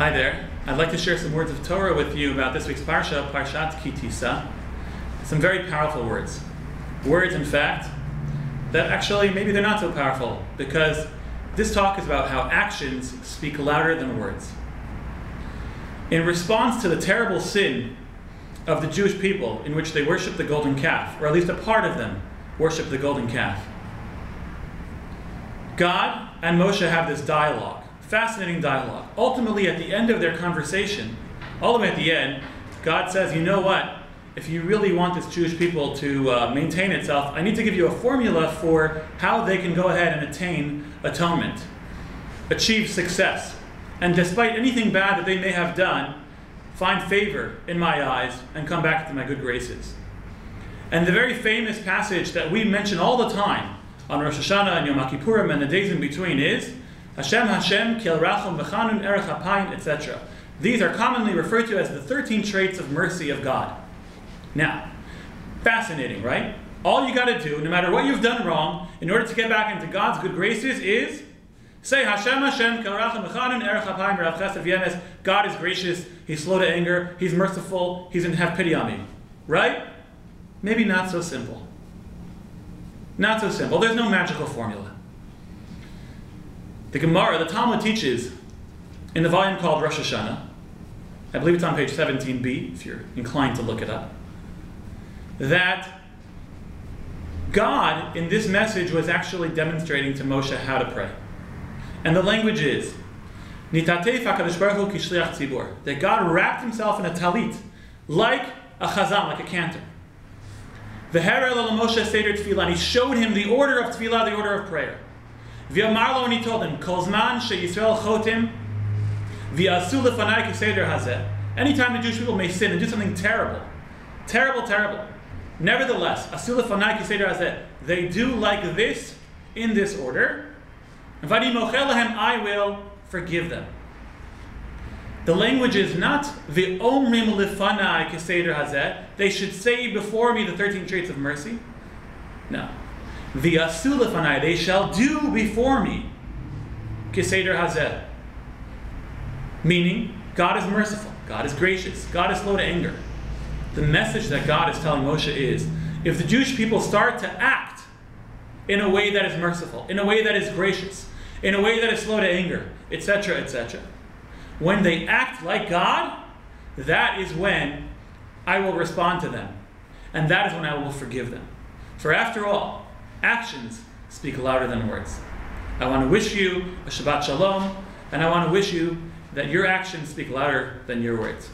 Hi there. I'd like to share some words of Torah with you about this week's Parsha, Parshat Ki Tisah. Some very powerful words. Words, in fact, that actually maybe they're not so powerful, because this talk is about how actions speak louder than words. In response to the terrible sin of the Jewish people in which they worship the golden calf, or at least a part of them worship the golden calf, God and Moshe have this dialogue. Fascinating dialogue. Ultimately, at the end of their conversation, all the way at the end, God says, you know what? If you really want this Jewish people to maintain itself, I need to give you a formula for how they can go ahead and attain atonement, achieve success, and despite anything bad that they may have done, find favor in my eyes and come back to my good graces. And the very famous passage that we mention all the time on Rosh Hashanah and Yom Kippurim and the days in between is Hashem, Hashem, Kel Rachum V'chanun Erech HaPayim, etc. These are commonly referred to as the 13 traits of mercy of God. Now, fascinating, right? All you got to do, no matter what you've done wrong, in order to get back into God's good graces is say Hashem, Hashem, Kel Rachum V'chanun Erech HaPayim Rav Chesed V'yemes. God is gracious, He's slow to anger, He's merciful, He's going to have pity on me. Right? Maybe not so simple. Not so simple. There's no magical formula. The Gemara, the Talmud teaches in the volume called Rosh Hashanah, I believe it's on page 17b, if you're inclined to look it up, that God in this message was actually demonstrating to Moshe how to pray. And the language is, Nitatef HaKadosh Baruch Hu Kishliach Tzibur, that God wrapped himself in a talit, like a chazan, like a cantor. V'herel el Moshe Seder Tefillah, and he showed him the order of Tefillah, the order of prayer. V'yamarlo, and he told him, Kol zman sheYisrael chotim v'yasu lefanai kiseder hazeh. Anytime the Jewish people may sin and do something terrible, terrible, terrible, nevertheless, asu lefanai kiseder hazeh, they do like this, in this order. V'ani mochel lahem, I will forgive them. The language is not v'omrim lefanai kiseder hazeh, they should say before me the 13 traits of mercy. No. V'yasu lefanai, they shall do before me kiseder hazeh. Meaning, God is merciful, God is gracious, God is slow to anger. The message that God is telling Moshe is, if the Jewish people start to act in a way that is merciful, in a way that is gracious, in a way that is slow to anger, etc., etc., when they act like God, that is when I will respond to them. And that is when I will forgive them. For after all, actions speak louder than words. I want to wish you a Shabbat Shalom, and I want to wish you that your actions speak louder than your words.